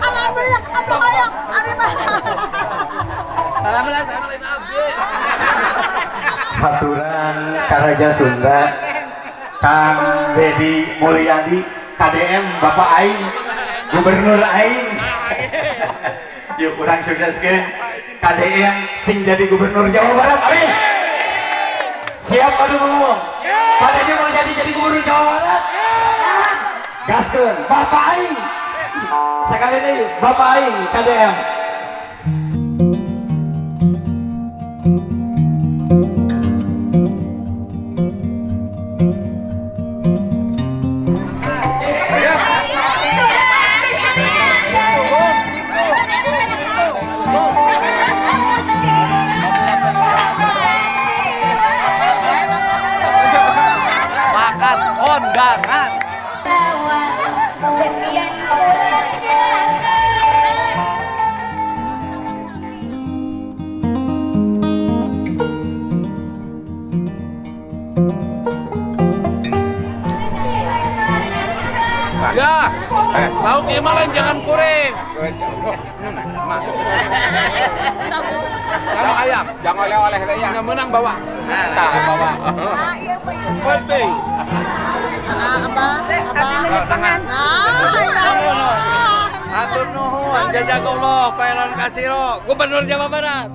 Alhamdulillah, atuh hayang. Ari mah. Salam lain abdi. Haturan Karaja Sunda Kang Dedi Mulyadi KDM Bapak Aing Gubernur Aing. Yuk urang sukseskeun KDM sing jadi Gubernur Jawa Barat. Amin. Siap pada ngomong. Pada dia mau jadi Gubernur Jawa Barat. Gaskeun Bapak Aing. Sekali ini Bapak Aing KDM. Makan kondangan. Ya, lauk imalan jangan kuring. Kalau ayam, jangan oleh-oleh ya. Nggak menang bawa. Tak bawa. Penting. Apa? Tangan. Atur nuhun, jazakallah khairan kasiro, Gubernur Jawa Barat.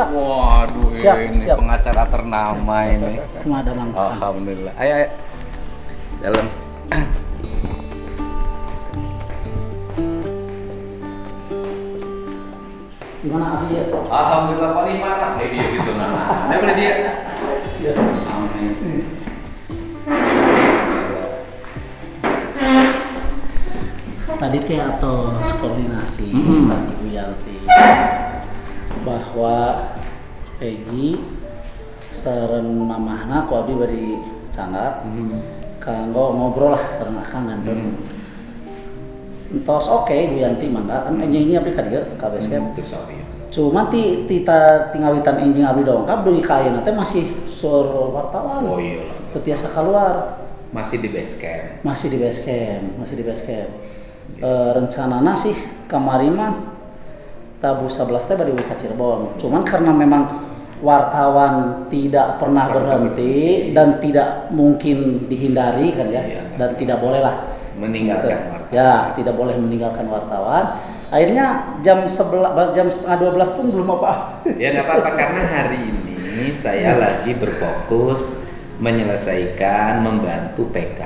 Waduh, ini pengacara ternama ini. Ada Bang. Alhamdulillah. Ayo. Dalam. Gimana Abi ya? Alhamdulillah paling mantap deh dia gitu nah. Mana dia? Siap. Amin. Tadi teh atau koordinasi sama Ibu Yanti bahwa Peggy sareng mamahna ku abdi bari canda kanggo ngobrol lah sareng akang ngandung entos oke Bu Yanti mangga kan enjing abdi ka dieu ka base camp cuma tinggawitan enjing abdi dongkap dugi ka ayeuna teh masih sur wartawan Oh iya lah. teu tiasa keluar Masih di base camp. masih di base camp rencanana sih kamari mah tabu 11 teh bari ka Cirebon. Cuman karena memang wartawan tidak pernah berhenti dan tidak mungkin dihindari kan ya, dan tidak bolehlah Meninggalkan gitu. wartawan. Ya, tidak boleh meninggalkan wartawan. Akhirnya jam setengah 12 pun belum apa. Ya nggak apa-apa karena hari ini saya lagi berfokus menyelesaikan membantu PK.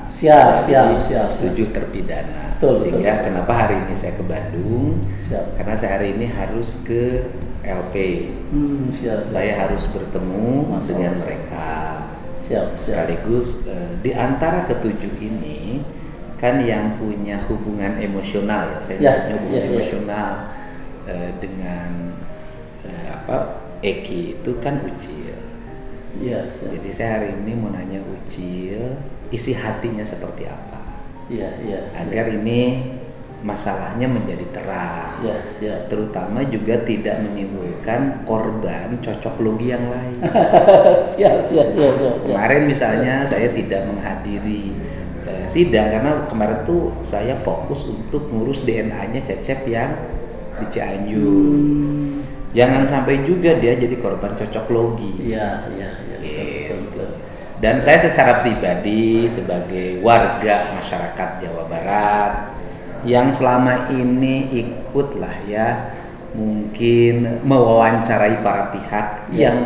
Siap. 7 terpidana. Betul. Sehingga kenapa hari ini saya ke Bandung? Siap. Karena saya hari ini harus ke LP. Siap. Saya harus bertemu dengan mereka. Siap. Sekaligus di antara ketujuh ini kan yang punya hubungan emosional ya, saya punya hubungan emosional dengan Eki itu kan Ucil. Iya. Jadi saya hari ini mau nanya Ucil isi hatinya seperti apa. Iya. Agar ini masalahnya menjadi terang. Iya, siap. Terutama juga tidak menimbulkan korban cocok logi yang lain. Siap. Kemarin misalnya saya tidak menghadiri sidang karena kemarin tuh saya fokus untuk ngurus DNA-nya Cecep yang di Cianjur. Jangan sampai juga dia jadi korban cocok logi. Iya. Betul. Dan saya secara pribadi sebagai warga masyarakat Jawa Barat yang selama ini ikutlah ya mungkin mewawancarai para pihak yang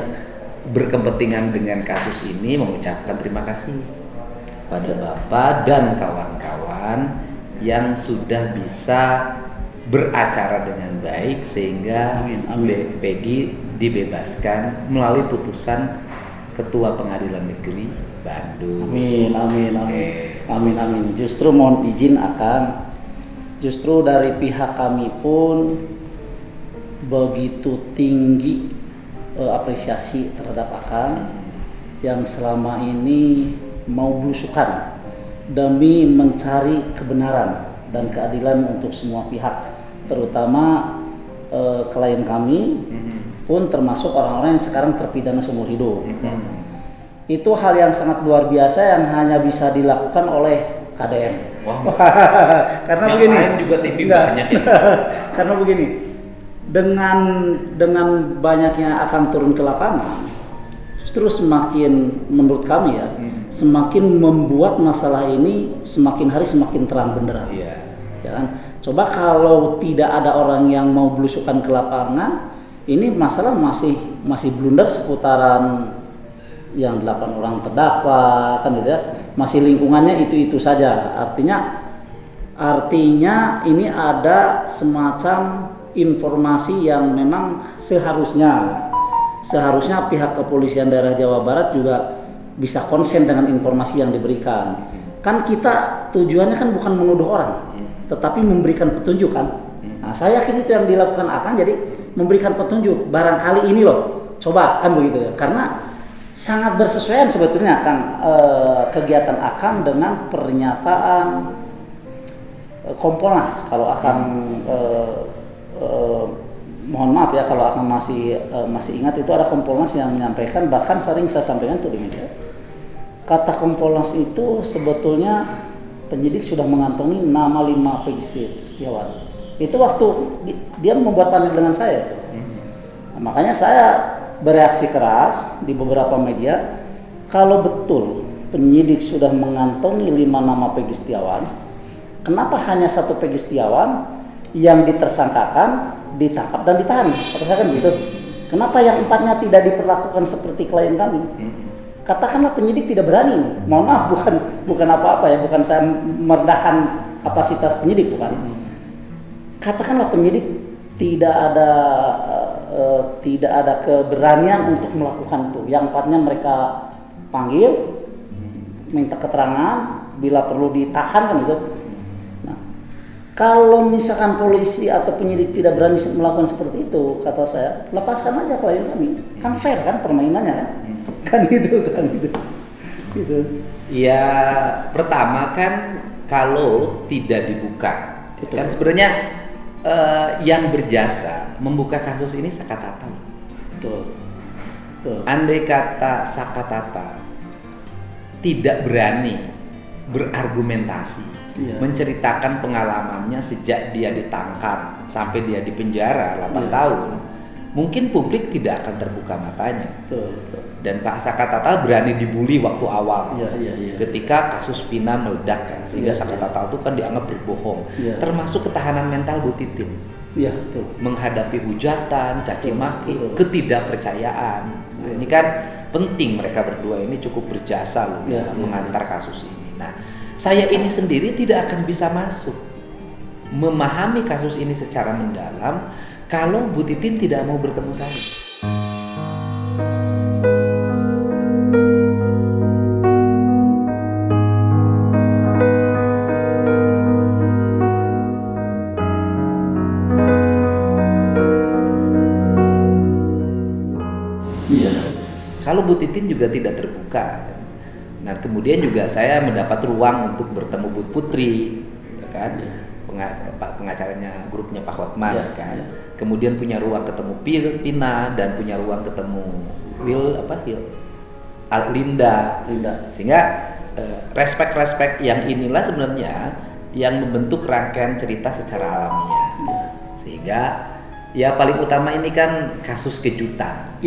berkepentingan dengan kasus ini, mengucapkan terima kasih pada Bapak dan kawan-kawan yang sudah bisa beracara dengan baik sehingga Amin, amin. Peggy dibebaskan melalui putusan Ketua Pengadilan Negeri Bandung. Amin, amin, amin. Oke. Amin, amin. Justru mohon izin Akang, justru dari pihak kami pun begitu tinggi apresiasi terhadap Akang yang selama ini mau belusukan demi mencari kebenaran dan keadilan untuk semua pihak, terutama klien kami pun termasuk orang-orang yang sekarang terpidana seumur hidup. Itu hal yang sangat luar biasa yang hanya bisa dilakukan oleh KDM. Wow. Karena Yang begini, lain juga TV enggak. banyak ya. Karena begini, dengan banyaknya akan turun ke lapangan, justru semakin menurut kami ya, semakin membuat masalah ini semakin hari semakin terang benderang. Iya. Ya kan? Coba kalau tidak ada orang yang mau belusukan ke lapangan, ini masalah masih blunder seputaran yang 8 orang terdakwa kan gitu ya. Masih lingkungannya itu saja. Artinya ini ada semacam informasi yang memang seharusnya pihak kepolisian daerah Jawa Barat juga bisa konsen dengan informasi yang diberikan. Kan kita tujuannya kan bukan menuduh orang, tetapi memberikan petunjuk kan. Nah, saya yakin itu yang dilakukan Akang, jadi memberikan petunjuk. Barangkali ini loh, coba kan begitu ya. Karena sangat bersesuaian sebetulnya Kang kegiatan Akang dengan pernyataan Kompolnas. Kalau Akang mohon maaf ya kalau Akang masih ingat, itu ada Kompolnas yang menyampaikan, bahkan sering saya sampaikan tuh di media. Kata Kompolnas itu sebetulnya penyidik sudah mengantongi nama 5 Peggy Setiawan. Itu waktu dia membuat panel dengan saya. Nah, makanya saya bereaksi keras di beberapa media, kalau betul penyidik sudah mengantongi 5 nama Peggy Setiawan, kenapa hanya 1 Peggy Setiawan yang ditersangkakan, ditangkap dan ditahan? Kata saya kan gitu. Kenapa yang 4-nya tidak diperlakukan seperti klien kami? Katakanlah penyidik tidak berani. Mohon maaf, bukan apa-apa ya, bukan saya merendahkan kapasitas penyidik, bukan. Katakanlah penyidik tidak ada keberanian untuk melakukan itu. Yang 4-nya mereka panggil, minta keterangan, bila perlu ditahan kan gitu. Nah, kalau misalkan polisi atau penyidik tidak berani melakukan seperti itu, kata saya, lepaskan aja klien kami. Kan fair kan permainannya kan? Kan gitu. Gitu. Ya, pertama kan kalau tidak dibuka, Betul. kan sebenarnya yang berjasa membuka kasus ini Sakatata. Betul. Andai kata Sakatata tidak berani berargumentasi, menceritakan pengalamannya sejak dia ditangkap sampai dia di penjara 8 tahun, mungkin publik tidak akan terbuka matanya. Betul. Dan Pak Sakatata berani dibully waktu awal, Iya. ketika kasus Pina meledak kan, sehingga Sakatata itu kan dianggap berbohong, termasuk ketahanan mental Bu Titin, Betul. menghadapi hujatan, caci maki, Betul. ketidakpercayaan. Nah, ini kan penting, mereka berdua ini cukup berjasa loh dalam mengantar kasus ini. Nah, saya ini sendiri tidak akan bisa masuk memahami kasus ini secara mendalam kalau Bu Titin tidak mau bertemu saya. Kalau Bu Titin juga tidak terbuka. Nah, kemudian juga saya mendapat ruang untuk bertemu Bu Putri, ya kan? Pengacaranya grupnya Pak Hotman, kan? Kemudian punya ruang ketemu Pina dan punya ruang ketemu Linda. Sehingga respect yang inilah sebenarnya yang membentuk rangkaian cerita secara alamiah. Sehingga ya paling utama ini kan kasus kejutan.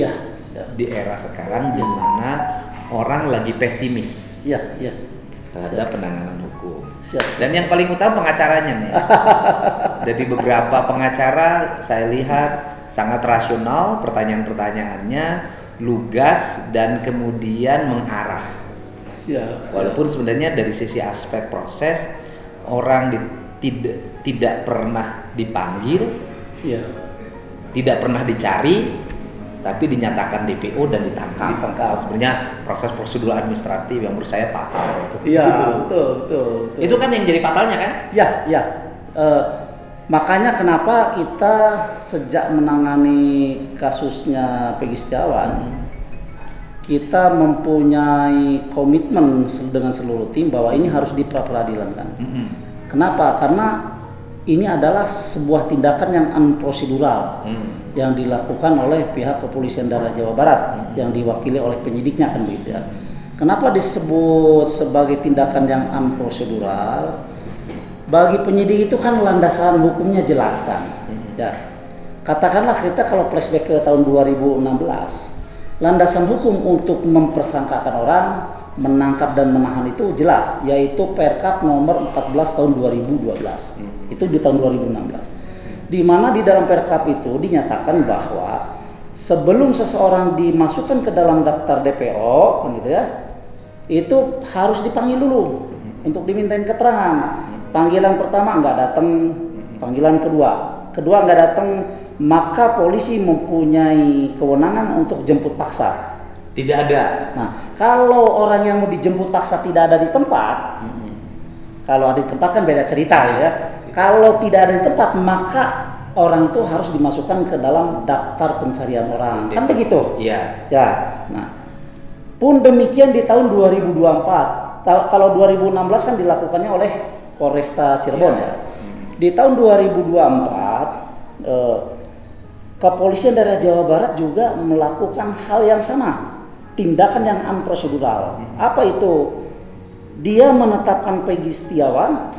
Di era sekarang di mana orang lagi pesimis terhadap penanganan hukum. Dan yang paling utama pengacaranya nih. Dari beberapa pengacara saya lihat sangat rasional, pertanyaan-pertanyaannya lugas dan kemudian mengarah. Walaupun sebenarnya dari sisi aspek proses orang tidak pernah dipanggil, Iya. tidak pernah dicari, tapi dinyatakan DPO dan ditangkap. Sebenarnya proses prosedur administratif yang menurut saya fatal itu. Iya, betul. Itu kan yang jadi fatalnya kan? Ya. Makanya kenapa kita sejak menangani kasusnya Peggy Setiawan, kita mempunyai komitmen dengan seluruh tim bahwa ini harus diperadilankan. Kenapa? Karena ini adalah sebuah tindakan yang unprosedural yang dilakukan oleh pihak Kepolisian Daerah Jawa Barat yang diwakili oleh penyidiknya kan begitu ya. Kenapa disebut sebagai tindakan yang unprosedural? Bagi penyidik itu kan landasan hukumnya jelas kan. Ya. Katakanlah kita kalau flashback ke tahun 2016, landasan hukum untuk mempersangkakan orang, menangkap dan menahan itu jelas, yaitu Perkap nomor 14 tahun 2012. Itu di tahun 2016. Di mana di dalam Perkap itu dinyatakan bahwa sebelum seseorang dimasukkan ke dalam daftar DPO kan gitu ya, itu harus dipanggil dulu untuk dimintain keterangan. Panggilan pertama nggak datang, panggilan kedua nggak datang, maka polisi mempunyai kewenangan untuk jemput paksa. Tidak ada. Nah, kalau orang yang mau dijemput paksa tidak ada di tempat, kalau ada di tempat kan beda cerita ya. Kalau tidak ada di tempat, maka orang itu harus dimasukkan ke dalam daftar pencarian orang. Kan begitu? Iya. Ya. Nah, pun demikian di tahun 2024. Kalau 2016 kan dilakukannya oleh Polresta Cirebon ya. Di tahun 2024 Kepolisian Daerah Jawa Barat juga melakukan hal yang sama, tindakan yang unprosedural. Apa itu? Dia menetapkan Peggy Setiawan,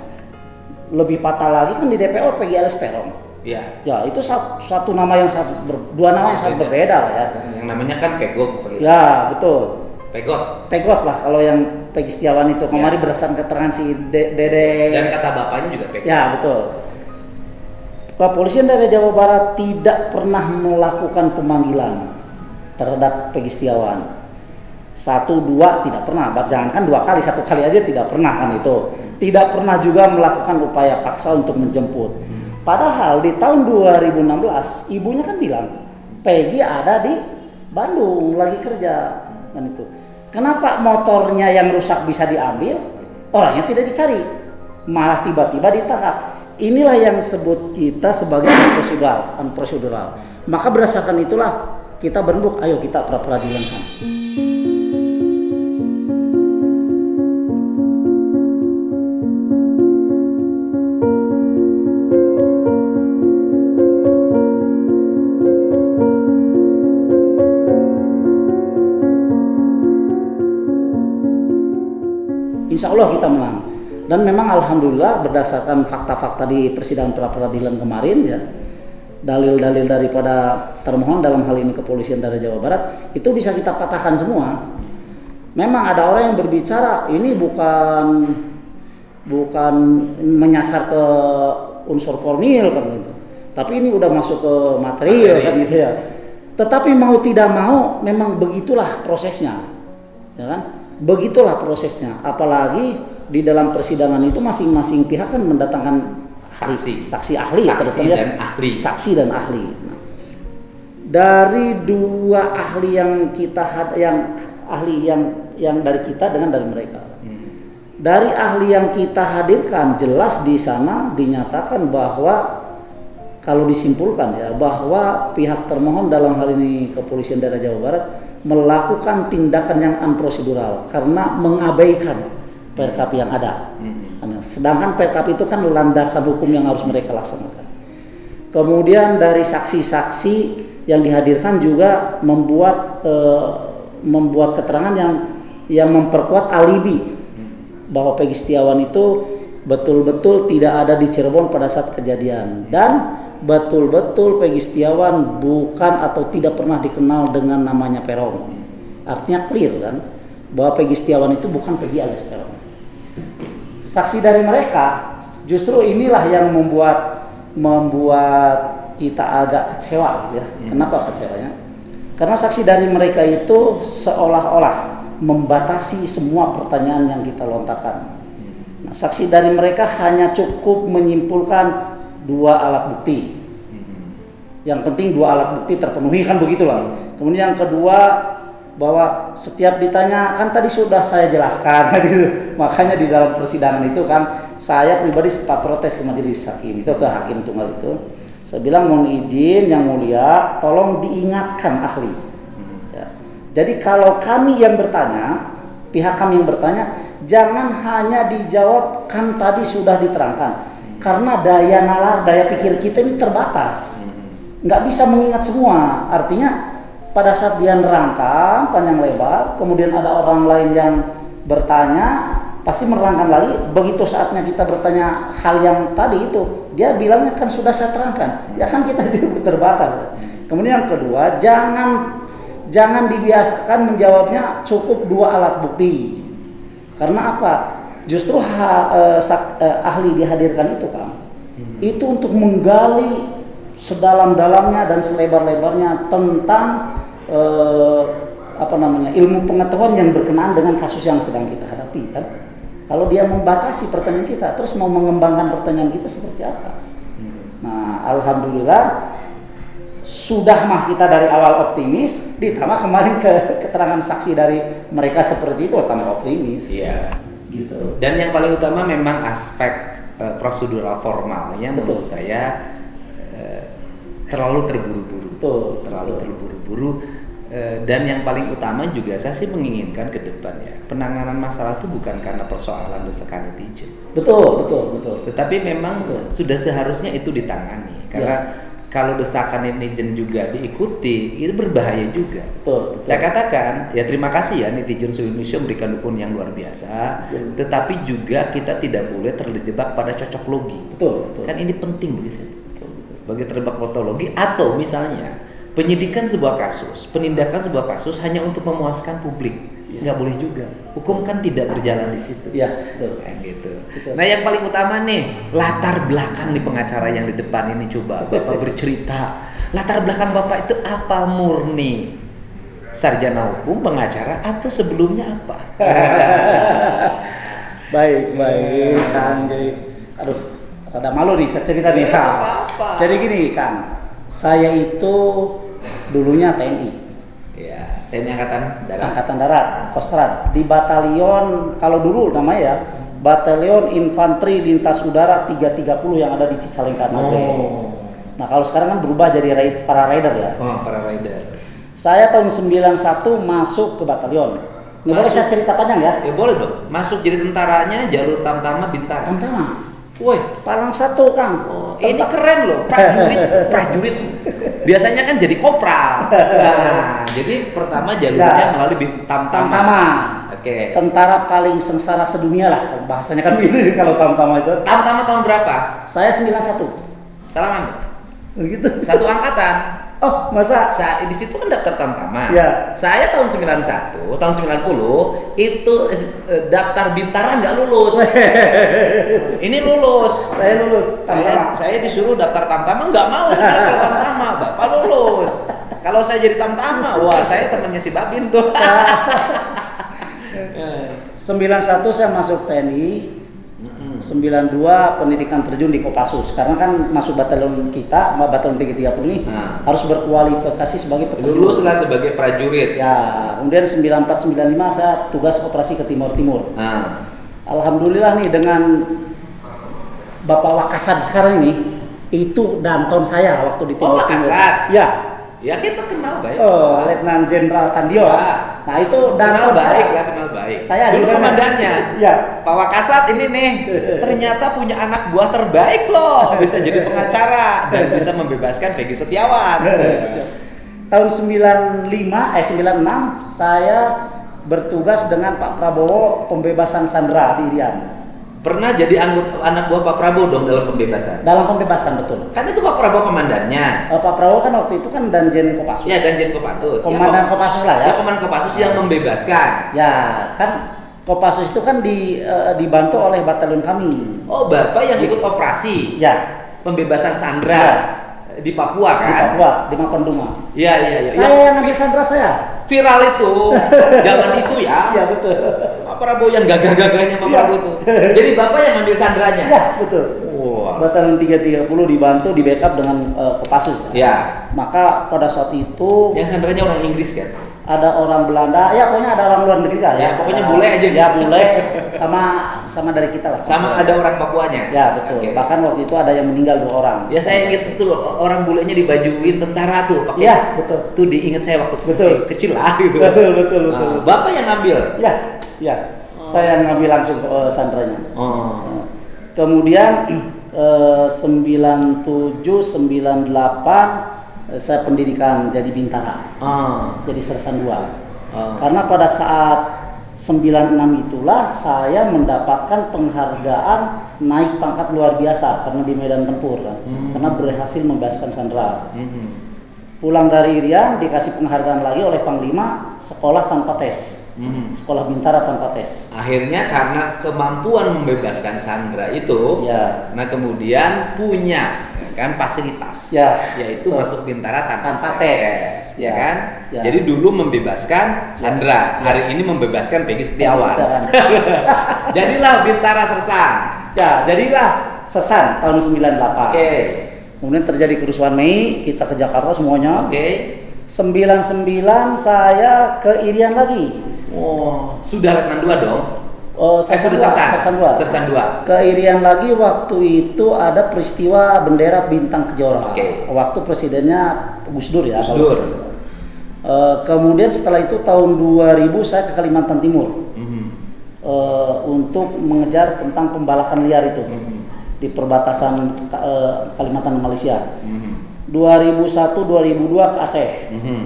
lebih fatal lagi kan di DPO Peggy Alias Peron. Iya. Ya itu satu nama yang dua nama yang sangat berbeda lah ya. Yang namanya kan Pegok. Ya betul. Pegot lah kalau yang Peggy Setiawan itu kemarin berdasarkan keterangan si Dede. Dan kata bapaknya juga Pegot. Ya betul. Kepolisian Daerah Jawa Barat tidak pernah melakukan pemanggilan terhadap Peggy Setiawan. 1, 2 tidak pernah. Jangankan 2 kali, 1 kali aja tidak pernah kan itu. Tidak pernah juga melakukan upaya paksa untuk menjemput. Padahal di tahun 2016 ibunya kan bilang Peggy ada di Bandung lagi kerja kan itu. Kenapa motornya yang rusak bisa diambil, orangnya tidak dicari, malah tiba-tiba ditangkap? Inilah yang disebut kita sebagai unprocedural. Maka berdasarkan itulah kita berembuk, ayo kita pra-peradilankan. Insya Allah kita menang. Dan memang alhamdulillah berdasarkan fakta-fakta di persidangan pra-peradilan kemarin ya, dalil-dalil daripada termohon dalam hal ini Kepolisian Daerah Jawa Barat itu bisa kita patahkan semua. Memang ada orang yang berbicara ini bukan menyasar ke unsur formil kan gitu. Tapi ini udah masuk ke material kan gitu ya. Tetapi mau tidak mau memang begitulah prosesnya. Ya kan? Begitulah prosesnya, apalagi di dalam persidangan itu masing-masing pihak kan mendatangkan saksi ahli, saksi dan ahli. Nah, dari 2 ahli yang kita yang dari kita dengan dari mereka. Dari ahli yang kita hadirkan jelas di sana dinyatakan bahwa kalau disimpulkan ya bahwa pihak termohon dalam hal ini Kepolisian Daerah Jawa Barat melakukan tindakan yang unprosedural karena mengabaikan Perkap yang ada. Sedangkan Perkap itu kan landasan hukum yang harus mereka laksanakan. Kemudian dari saksi-saksi yang dihadirkan juga membuat keterangan yang memperkuat alibi bahwa Peggy Setiawan itu betul-betul tidak ada di Cirebon pada saat kejadian dan betul-betul Peggy Setiawan bukan atau tidak pernah dikenal dengan namanya Peron. Artinya clear kan bahwa Peggy Setiawan itu bukan Peggy alias Peron. Saksi dari mereka justru inilah yang membuat kita agak kecewa gitu ya. Kenapa kecewanya? Karena saksi dari mereka itu seolah-olah membatasi semua pertanyaan yang kita lontarkan. Nah, saksi dari mereka hanya cukup menyimpulkan 2 alat bukti. Yang penting 2 alat bukti terpenuhi, kan begitulah. Kemudian yang kedua, bahwa setiap ditanya, kan tadi sudah saya jelaskan kan gitu. Makanya di dalam persidangan itu kan saya pribadi sempat protes ke majelis hakim itu, ke hakim tunggal itu. Saya bilang, mohon izin yang mulia, tolong diingatkan ahli. Ya. Jadi kalau kami yang bertanya, pihak kami yang bertanya, jangan hanya dijawab kan tadi sudah diterangkan. Karena daya nalar, daya pikir kita ini terbatas. Nggak bisa mengingat semua. Artinya pada saat dia nerangkan panjang lebar, kemudian ada orang lain yang bertanya, pasti menerangkan lagi. Begitu saatnya kita bertanya hal yang tadi itu, dia bilangnya kan sudah saya terangkan. Ya kan kita itu terbatas. Kemudian yang kedua, jangan dibiasakan menjawabnya cukup 2 alat bukti. Karena apa? Justru ahli dihadirkan itu kan, itu untuk menggali sedalam-dalamnya dan selebar-lebarnya tentang ilmu pengetahuan yang berkenaan dengan kasus yang sedang kita hadapi kan. Kalau dia membatasi pertanyaan kita, terus mau mengembangkan pertanyaan kita seperti apa? Nah, alhamdulillah sudah mah kita dari awal optimis, ditambah kemarin keterangan saksi dari mereka seperti itu, tambah optimis. Iya. Gitu. Dan yang paling utama memang aspek prosedural formalnya menurut saya terlalu terburu-buru. Betul. Terlalu terburu-buru. Dan yang paling utama juga saya sih menginginkan ke depan ya, penanganan masalah itu bukan karena persoalan desakan netizen. Betul. Tetapi memang sudah seharusnya itu ditangani. Karena kalau desakan netizen juga diikuti, itu berbahaya juga. Betul. Saya katakan, ya terima kasih ya netizen seluruh Indonesia memberikan dukungan yang luar biasa. Tetapi juga kita tidak boleh terjebak pada cocok logi. Betul. Kan ini penting bagi saya. Bagi terjebak patologi atau misalnya penyidikan sebuah kasus, penindakan sebuah kasus hanya untuk memuaskan publik. Nggak boleh juga. Hukum kan tidak berjalan di situ. Iya, betul. Gitu. Betul. Nah, yang paling utama nih, latar belakang nih pengacara yang di depan ini, coba Bapak bercerita. Latar belakang Bapak itu apa? Murni sarjana hukum, pengacara, atau sebelumnya apa? Baik, Kang. Jadi, aduh, rada malu nih saya cerita nih. Apa-apa. Jadi gini, Kang. Saya itu dulunya TNI. Ya, TNI Angkatan Darat, Kostrad. Di batalion, kalau dulu namanya ya, Batalion Infanteri Lintas Udara 330 yang ada di Cicalengka Nagreg. Nah, kalau sekarang kan berubah jadi para rider ya. Oh, para rider. Saya tahun 91 masuk ke batalion. Ini boleh saya cerita panjang ya? Ya boleh dong. Masuk jadi tentaranya jalur Tamtama Bintara. Tamtama. Woi, Palang 1, Kang. ini keren loh, prajurit. Biasanya kan jadi kopral. Nah, jadi pertama jalurnya melalui Tamtama. Oke. Tentara paling sengsara sedunia lah, bahasanya kan begitu kalau Tamtama itu. Tamtama tahun berapa? Saya 91. Salaman. Begitu. Satu angkatan. Oh, masa? Di situ kan daftar Tamtama. Ya. Saya tahun 91, tahun 90 itu daftar Bintara nggak lulus. Ini lulus. Saya lulus. Saya disuruh daftar Tamtama, nggak mau sebenarnya kalau Tamtama. Bapak lulus. Kalau saya jadi Tamtama, wah saya temannya si Babin tuh. 91 saya masuk TNI. 92 pendidikan terjun di Kopassus, karena kan masuk batalion kita, batalion 330 ini harus berkualifikasi sebagai peterjun. Luluslah sebagai prajurit. Ya, kemudian 94 95 saya tugas operasi ke Timur Timur. Alhamdulillah nih dengan Bapak Wakasat sekarang ini, itu danton saya waktu di Timur Timur. Wakasat? Ya. Ya kita kenal baik. Oh, Letnan Jenderal Tandio. Ya. Nah itu danton kenal baik. Saya dulu juga komandannya. Ya. Pak Wakasat ini nih ternyata punya anak buah terbaik loh, bisa jadi pengacara dan bisa membebaskan Peggy Setiawan. Tahun 96 saya bertugas dengan Pak Prabowo pembebasan sandera di Irian. Pernah jadi anak buah Pak Prabowo dong dalam pembebasan? Dalam pembebasan, betul. Kan itu Pak Prabowo komandannya. Pak Prabowo kan waktu itu kan Danjen Kopassus. Ya, Danjen Kopassus. Komandan Kopassus lah ya. Ya, komandan Kopassus yang membebaskan. Ya, kan Kopassus itu kan dibantu oleh batalion kami. Oh, Bapak yang ikut operasi? Ya. Pembebasan sandera di Papua kan? Di Papua, di Mapenduma. Iya. Saya yang ngambil sandera saya. Viral itu. Jangan itu ya. Iya, betul. Pak Prabowo yang gagah-gagahnya Pak Iya. Prabowo itu. Jadi Bapak yang ngambil sandranya. Ya, betul. Wah. Batalion 330 dibantu di backup dengan Kopassus. Ya. Maka pada saat itu Yang sandranya orang Inggris kan? ada orang Belanda, ya pokoknya ada orang luar negeri lah Ya, pokoknya Ada- bule aja. Ya bule, sama dari kita lah. Sama ada orang Papuanya. Ya betul. Oke. Bahkan waktu itu ada yang meninggal 2 orang. Ya saya ingat itu orang bulenya dibajuin tentara tuh. Pakai. Iya, betul. Tuh diingat saya waktu Betul. masih kecil lah gitu. Betul. Nah, Bapak yang ngambil. Ya. Saya ngambil langsung sandranya. Oh. Kemudian 97, 98 saya pendidikan jadi bintara. Oh. Jadi sersan 2. Oh. Karena pada saat 96 itulah saya mendapatkan penghargaan naik pangkat luar biasa karena di medan tempur kan. Karena berhasil membebaskan sandera. Mhm. Pulang dari Irian dikasih penghargaan lagi oleh Panglima sekolah tanpa tes. Mhm. Sekolah bintara tanpa tes. Akhirnya karena kemampuan membebaskan sandera itu, Ya. nah kemudian punya kan fasilitas, Ya. yaitu Betul. masuk bintara Tanpa tes. ya Ya. kan? Ya. Jadi dulu membebaskan sandera, hari ini membebaskan Peggy Setiawan. Jadilah bintara Sersan. Ya, jadilah Sersan tahun 98. Oke, Kemudian terjadi kerusuhan Mei, kita ke Jakarta semuanya. oke. 99 saya ke Irian lagi. Oh, sudah Letnan 2 dong? Sersan sudah 2, Sersan 2. Sersan 2. Ke Irian lagi waktu itu ada peristiwa bendera bintang kejora. Oke. Waktu presidennya Gus Dur ya. Gus kalau Dur. tidak salah. Kemudian setelah itu tahun 2000 saya ke Kalimantan Timur Mhm. untuk mengejar tentang pembalakan liar itu Mhm. di perbatasan Kalimantan dan Malaysia. Mhm. 2001 2002 ke Aceh. Mhm.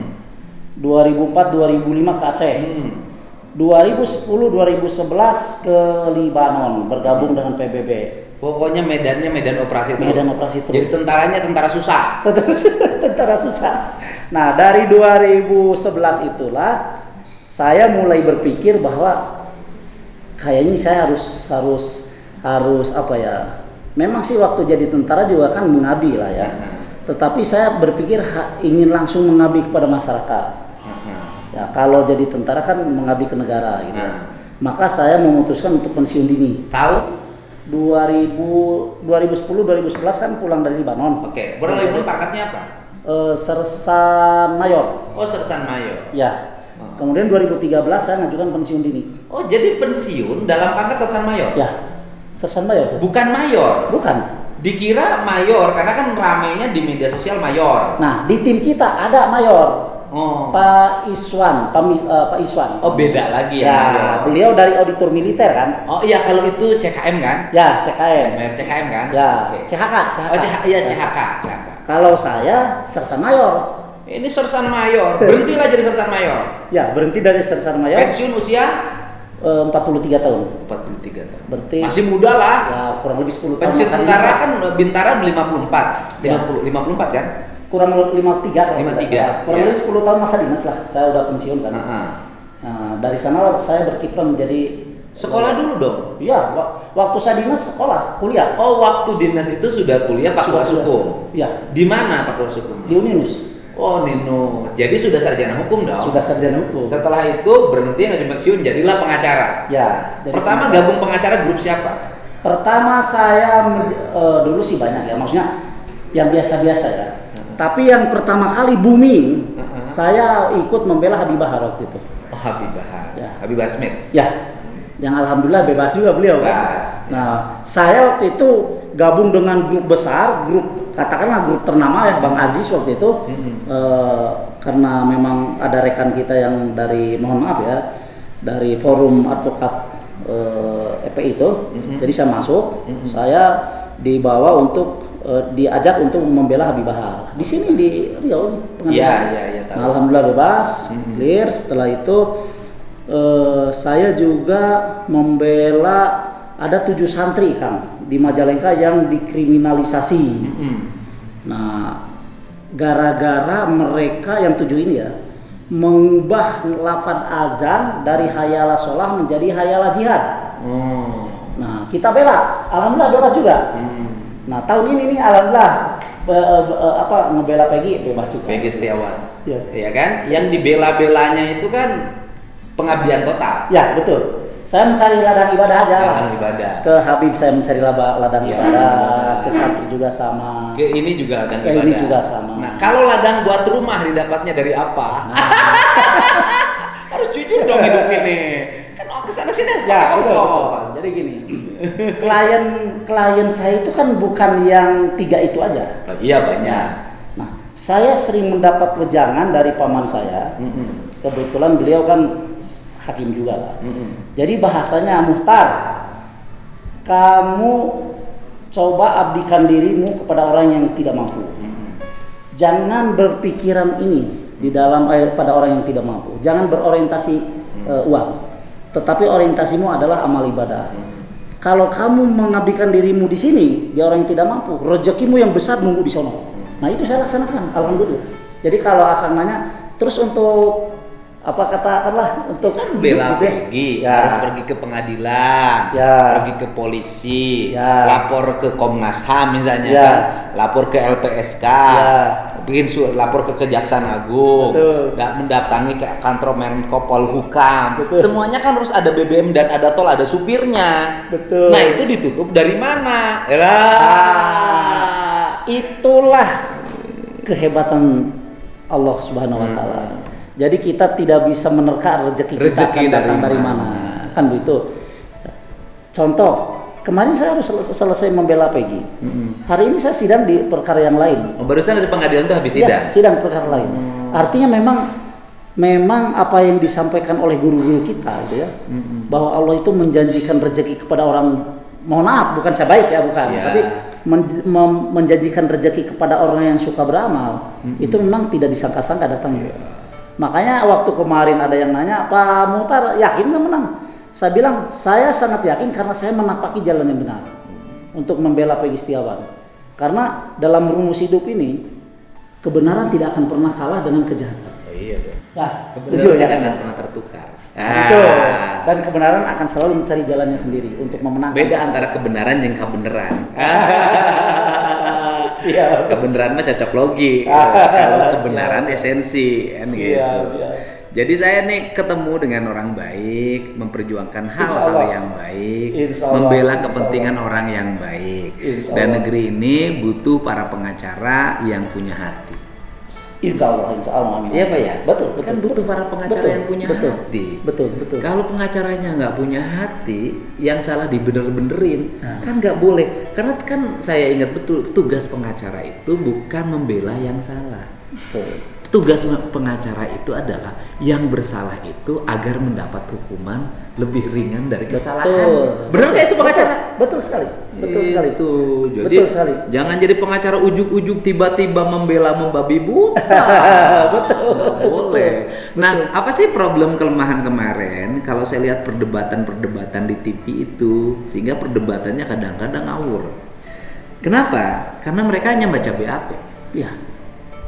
2004 2005 ke Aceh. Mhm. 2010 2011 ke Libanon bergabung dengan PBB. Pokoknya medannya medan operasi terus. Medan operasi terus. Jadi tentaranya tentara susah. Tentara susah. Nah, dari 2011 itulah saya mulai berpikir bahwa kayaknya saya harus apa ya? Memang sih waktu jadi tentara juga kan mengabdi lah ya. Tetapi saya berpikir ingin langsung mengabdi kepada masyarakat. Ya, kalau jadi tentara kan mengabdi ke negara gitu. Maka saya memutuskan untuk pensiun dini. Tahu? 2010 2011 kan pulang dari Libanon. Oke. Berapa itu pangkatnya apa? Sersan mayor. Oh, Sersan Mayor. Ya. Kemudian 2013 saya ngajukan pensiun dini. Oh, jadi pensiun dalam pangkat Sersan Mayor? Ya. Sersan mayor. Saya. Bukan mayor. Bukan. Dikira mayor karena kan ramenya di media sosial mayor. Nah, di tim kita ada mayor. Oh. Pak Iswan. Oh, beda lagi ya, Ya, mayor. beliau dari auditor militer kan? Oh iya, kalau itu CKM kan? Ya, CKM. Mayor CKM kan? Ya, Oke. CHK. Oh, iya CHK. Kalau saya Sersan mayor. Ini Sersan Mayor. Berhentilah jadi Sersan Mayor. Ya, berhenti dari Sersan mayor. Pensiun usia 43 tahun. 43 tahun. Berarti Masih muda lah. ya kurang lebih 10 tahun. Pensiun masa tentara ini. kan bintara 54. Ya. 54 kan? Kurang lebih 53 kalau 53, tidak salah. Kurang ya. lebih 10 tahun masa dinas lah. Saya udah pensiun kan. Heeh. Nah, dari sana saya berkiprah menjadi Sekolah dulu dong. Iya, waktu saya dinas sekolah, kuliah. Oh, waktu dinas itu sudah kuliah Fakultas Sudah. Hukum. Iya, Di mana Fakultas Hukum? di Uninus. Oh, Nino. Jadi sudah sarjana hukum dong. Sudah sarjana hukum. Setelah itu berhenti ngajuin pensiun, jadilah pengacara. Ya. jadi Pertama pengacara. gabung pengacara grup siapa? Pertama saya dulu sih banyak ya, maksudnya yang biasa-biasa ya. Tapi yang pertama kali booming, saya ikut membela Habibah waktu itu. Oh, Habibah. Ya. Habibah Smith. Ya, yang alhamdulillah bebas juga beliau kan. Bebas. Nah, saya waktu itu gabung dengan grup besar, grup katakanlah grup ternama ya Bang Aziz waktu itu. Karena memang ada rekan kita yang dari, mohon maaf ya, dari forum advokat EPI itu. Jadi saya masuk, saya dibawa untuk diajak untuk membela Habib Bahar. Di sini di Riau pengadilan. Iya, tahu. Nah, alhamdulillah bebas, clear. Setelah itu saya juga membela ada 7 santri Kang di Majalengka yang dikriminalisasi. Nah, gara-gara mereka yang 7 ini ya mengubah lafaz azan dari hayala sholah menjadi hayala jihad. Nah, kita bela, alhamdulillah bebas juga. Nah, tahun ini nih alhamdulillah ngebela Peggy bebas juga. Peggy Setiawan. Ya. Iya kan? Yang dibela-belanya itu kan pengabdian total. Ya, betul. Saya mencari ladang ibadah aja lah. Ladang ibadah. Ke Habib saya mencari ladang Ya, ibadah, ibadah. ke santri juga sama. Ke ini juga ladang Ke ibadah. ini juga sama. Nah, kalau ladang buat rumah didapatnya dari apa? Harus jujur dong hidup ini. Kan kesana sini harus Ya, pakai betul. ongkos. Jadi gini, klien saya itu kan bukan yang 3 itu aja. Oh, iya banyak. Nah, saya sering mendapat wejangan dari paman saya. Kebetulan beliau kan hakim juga lah. Jadi bahasanya, Muhtar, kamu coba abdikan dirimu kepada orang yang tidak mampu. Jangan berpikiran ini di dalam pada orang yang tidak mampu. Jangan berorientasi uang, tetapi orientasimu adalah amal ibadah. Kalau kamu mengabdikan dirimu di sini, di orang yang tidak mampu, rezekimu yang besar nunggu di sana. Nah itu saya laksanakan, alhamdulillah. Jadi kalau akan nanya, terus untuk apa katakanlah untuk Bela gitu ya. pergi, Ya. harus pergi ke pengadilan, Ya. pergi ke polisi, Ya. lapor ke Komnas HAM misalnya, Ya. kan? Lapor ke LPSK, Ya. bikin lapor ke Kejaksaan Agung, Betul. nggak mendatangi ke kantor Menko Polhukam. Betul. Semuanya kan harus ada BBM dan ada tol, ada supirnya. Betul. Nah itu ditutup dari mana? Itulah kehebatan Allah Subhanahu wa taala. Jadi kita tidak bisa menerka rezeki kita akan datang dari mana. Kan begitu. Contoh, kemarin saya harus selesai membela Peggy. Hari ini saya sidang di perkara yang lain. Oh, barusan dari pengadilan tuh habis sidang. Ya, sidang perkara lain. Artinya memang apa yang disampaikan oleh guru-guru kita gitu ya. Bahwa Allah itu menjanjikan rezeki kepada orang, mohon maaf bukan saya baik ya, bukan, Ya. tapi menjanjikan rezeki kepada orang yang suka beramal. Itu memang tidak disangka-sangka datangnya. Makanya waktu kemarin ada yang nanya, Pak Muhtar yakin nggak menang? Saya bilang saya sangat yakin karena saya menapaki jalan yang benar untuk membela Peggy Setiawan. Karena dalam rumus hidup ini kebenaran tidak akan pernah kalah dengan kejahatan. Oh, iya dong. Ya, Kebenaran setuju ya. tidak akan pernah tertukar. Betul. Dan kebenaran akan selalu mencari jalannya sendiri untuk memenangkan. Beda antara kebenaran yang kebenaran. Siap. Kebenaran mah cocok logi. Kalau kebenaran Siap. esensi kan Siap, gitu. siap. Jadi saya nih ketemu dengan orang baik, memperjuangkan hal-hal Allah. yang baik, Insya Allah, membela insya kepentingan Allah. orang yang baik. Insya Dan Allah. negeri ini butuh para pengacara yang punya hati. Insya Allah, amin. Iya Pak ya? Betul, Kan butuh para pengacara yang punya hati. Betul. Kalau pengacaranya nggak punya hati, yang salah dibener-benerin, Nah. kan nggak boleh. Karena kan saya ingat betul, tugas pengacara itu bukan membela yang salah. Betul. Tugas pengacara itu adalah yang bersalah itu agar mendapat hukuman lebih ringan dari kesalahan. Benar nggak itu pengacara? Betul sekali. Betul sekali. Itu. Jadi Betul sekali. jangan jadi pengacara ujuk-ujuk tiba-tiba membela membabi buta. Betul. Nggak boleh. Nah, apa sih problem kelemahan kemarin? Kalau saya lihat perdebatan di TV itu, sehingga perdebatannya kadang-kadang ngawur. Kenapa? Karena mereka hanya baca BAP. Iya.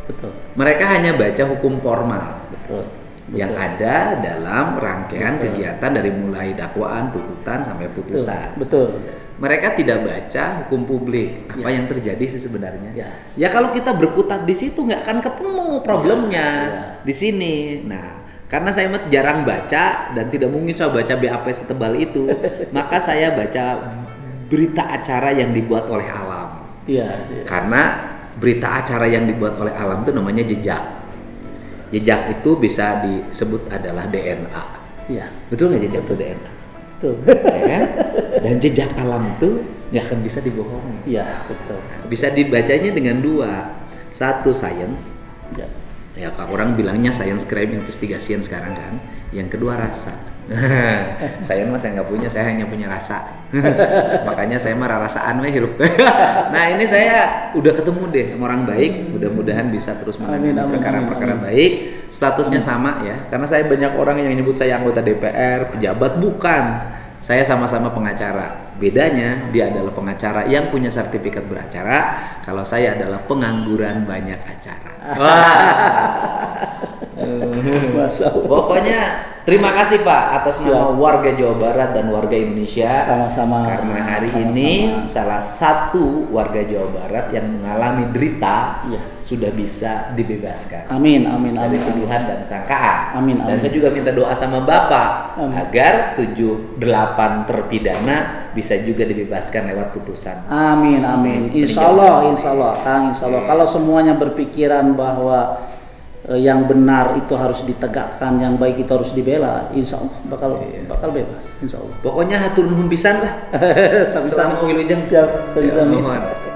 Betul. Mereka hanya baca hukum formal. Betul. Yang ada dalam rangkaian kegiatan dari mulai dakwaan, tuntutan sampai putusan. Betul. Mereka tidak baca hukum publik, apa yang terjadi sih sebenarnya. Ya kalau kita berkutat di situ nggak akan ketemu problemnya di sini. Nah, karena saya jarang baca dan tidak mungkin saya baca BAP setebal itu, maka saya baca berita acara yang dibuat oleh Alam. Iya. Karena berita acara yang dibuat oleh Alam itu namanya jejak. Jejak itu bisa disebut adalah DNA. Iya. Betul nggak jejak itu DNA? Betul. Ya kan? Dan jejak Alam itu nggak akan bisa dibohongi. Iya, betul. Bisa dibacanya dengan dua. Satu science. Ya. Ya orang bilangnya science crime investigation sekarang kan. Yang kedua rasa. Saya mah saya nggak punya, saya hanya punya rasa. Makanya saya mah rasaan mah hirup. Nah ini saya udah ketemu deh sama orang baik, mudah-mudahan bisa terus menangani perkara-perkara baik. Statusnya sama ya, karena saya banyak orang yang nyebut saya anggota DPR, pejabat, bukan. Saya sama-sama pengacara. Bedanya dia adalah pengacara yang punya sertifikat beracara, kalau saya adalah pengangguran banyak acara. Wah. Masya Allah. Pokoknya terima kasih Pak atas Siap. nama warga Jawa Barat dan warga Indonesia. Sama-sama. Karena hari Sama-sama. ini salah satu warga Jawa Barat yang mengalami derita Iya. sudah bisa dibebaskan Amin, amin, dari amin, amin. tuduhan dan sangkaan. Amin, Dan amin. saya juga minta doa sama Bapak Amin. agar 7-8 terpidana bisa juga dibebaskan lewat putusan. Amin, amin. Insya Allah, Kang, insya Allah. Kalau semuanya berpikiran bahwa yang benar itu harus ditegakkan, yang baik itu harus dibela, insya Allah bakal bebas, insya Allah. Pokoknya hatur nuhun pisan lah. Sama-sama. Selama wilujeng. Siap, sama-sama. Ya, mohon.